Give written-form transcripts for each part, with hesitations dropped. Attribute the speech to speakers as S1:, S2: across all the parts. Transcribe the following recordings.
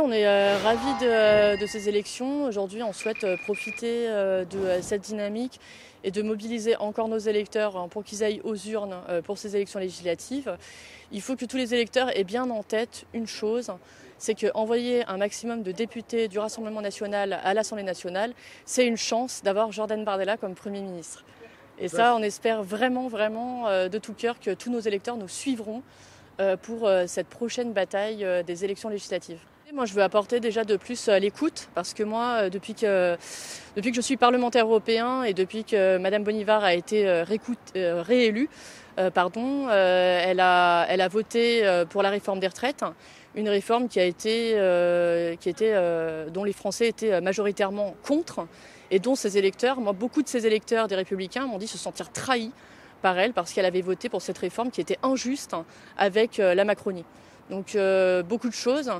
S1: On est ravis de ces élections. Aujourd'hui, on souhaite profiter de cette dynamique et de mobiliser encore nos électeurs pour qu'ils aillent aux urnes pour ces élections législatives. Il faut que tous les électeurs aient bien en tête une chose, c'est qu'envoyer un maximum de députés du Rassemblement national à l'Assemblée nationale, c'est une chance d'avoir Jordan Bardella comme Premier ministre. Et ça, on espère vraiment de tout cœur que tous nos électeurs nous suivront pour cette prochaine bataille des élections législatives. Moi, je veux apporter déjà de plus l'écoute, parce que moi, depuis que je suis parlementaire européen et depuis que Madame Bonnivard a été réélue, elle a voté pour la réforme des retraites, une réforme dont les Français étaient majoritairement contre et dont ces électeurs, beaucoup de ces électeurs des Républicains m'ont dit se sentir trahis par elle parce qu'elle avait voté pour cette réforme qui était injuste avec la Macronie. Donc beaucoup de choses.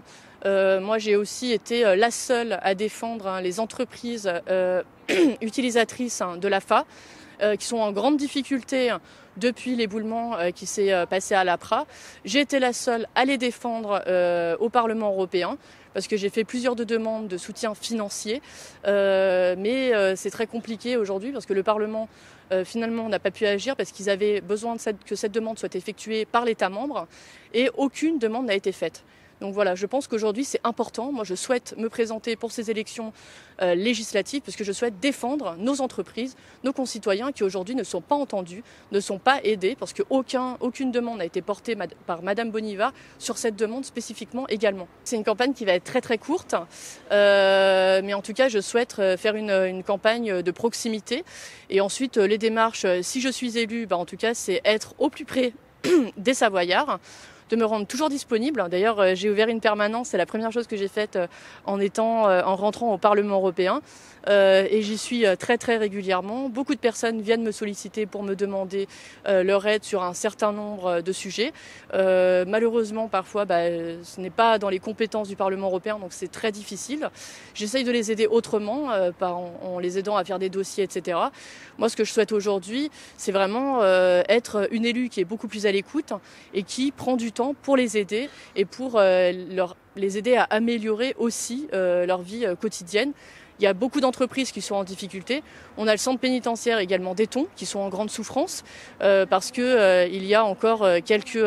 S1: Moi, j'ai aussi été la seule à défendre les entreprises utilisatrices de l'AFA qui sont en grande difficulté depuis l'éboulement qui s'est passé à l'APRA. J'ai été la seule à les défendre au Parlement européen parce que j'ai fait plusieurs demandes de soutien financier. Mais c'est très compliqué aujourd'hui parce que le Parlement finalement n'a pas pu agir parce qu'ils avaient besoin que cette demande soit effectuée par l'État membre et aucune demande n'a été faite. Donc voilà, je pense qu'aujourd'hui c'est important. Moi je souhaite me présenter pour ces élections législatives parce que je souhaite défendre nos entreprises, nos concitoyens qui aujourd'hui ne sont pas entendus, ne sont pas aidés parce qu'aucune demande n'a été portée par Madame Bonnivard sur cette demande spécifiquement également. C'est une campagne qui va être très courte, mais en tout cas je souhaite faire une campagne de proximité et ensuite les démarches, si je suis élue, en tout cas c'est être au plus près des Savoyards, de me rendre toujours disponible. D'ailleurs, j'ai ouvert une permanence, c'est la première chose que j'ai faite en rentrant au Parlement européen. Et j'y suis très régulièrement. Beaucoup de personnes viennent me solliciter pour me demander leur aide sur un certain nombre de sujets. Malheureusement, parfois, ce n'est pas dans les compétences du Parlement européen, donc c'est très difficile. J'essaye de les aider autrement, en les aidant à faire des dossiers, etc. Moi, ce que je souhaite aujourd'hui, c'est vraiment être une élue qui est beaucoup plus à l'écoute et qui prend du temps pour les aider et pour les aider à améliorer aussi leur vie quotidienne. Il y a beaucoup d'entreprises qui sont en difficulté. On a le centre pénitentiaire également d'Aiton qui sont en grande souffrance parce que il y a encore quelques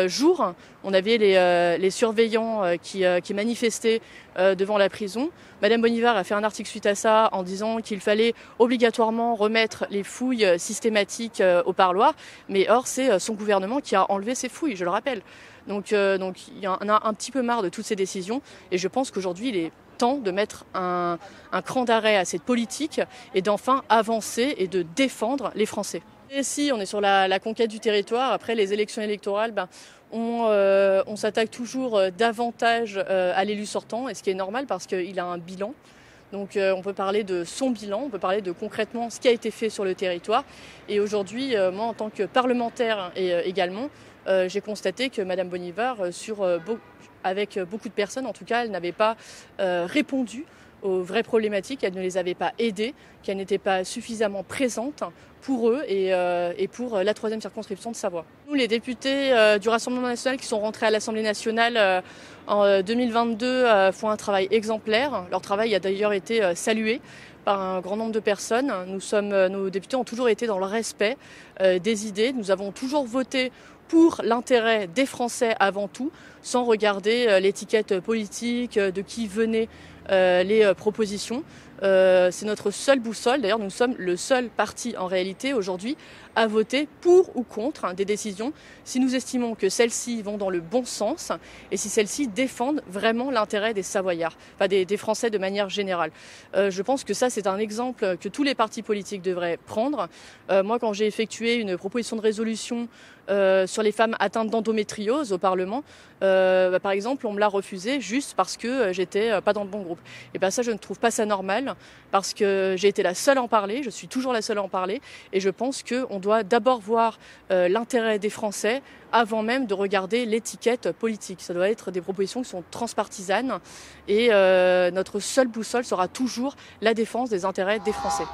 S1: jours, on avait les surveillants qui manifestaient devant la prison. Madame Bonnivard a fait un article suite à ça en disant qu'il fallait obligatoirement remettre les fouilles systématiques au parloir. Mais or, c'est son gouvernement qui a enlevé ces fouilles, je le rappelle. Donc il y en a un petit peu marre de toutes ces décisions et je pense qu'aujourd'hui, il est temps de mettre un cran d'arrêt à cette politique et d'enfin avancer et de défendre les Français. Et si on est sur la conquête du territoire, après les élections électorales, on s'attaque toujours davantage à l'élu sortant, et ce qui est normal parce qu'il a un bilan. Donc on peut parler de son bilan, on peut parler de concrètement ce qui a été fait sur le territoire. Et aujourd'hui, moi en tant que parlementaire également, j'ai constaté que Madame Bonnivard, avec beaucoup de personnes, en tout cas, elle n'avait pas répondu aux vraies problématiques, elle ne les avait pas aidés, qu'elle n'était pas suffisamment présente pour eux et pour la 3e circonscription de Savoie. Nous, les députés du Rassemblement national qui sont rentrés à l'Assemblée nationale en 2022 font un travail exemplaire. Leur travail a d'ailleurs été salué par un grand nombre de personnes. Nos députés ont toujours été dans le respect des idées. Nous avons toujours voté pour l'intérêt des Français avant tout, sans regarder l'étiquette politique, de qui venaient les propositions. C'est notre seule boussole. D'ailleurs, nous sommes le seul parti en réalité aujourd'hui à voter pour ou contre des décisions si nous estimons que celles-ci vont dans le bon sens et si celles-ci défendent vraiment l'intérêt des Savoyards, enfin des Français de manière générale. Je pense que ça, c'est un exemple que tous les partis politiques devraient prendre. Moi, quand j'ai effectué une proposition de résolution sur les femmes atteintes d'endométriose au Parlement, par exemple, on me l'a refusé juste parce que j'étais pas dans le bon groupe. Et ça, je ne trouve pas ça normal parce que j'ai été la seule à en parler, je suis toujours la seule à en parler et je pense qu'on doit d'abord voir l'intérêt des Français avant même de regarder l'étiquette politique. Ça doit être des propositions qui sont transpartisanes et notre seule boussole sera toujours la défense des intérêts des Français.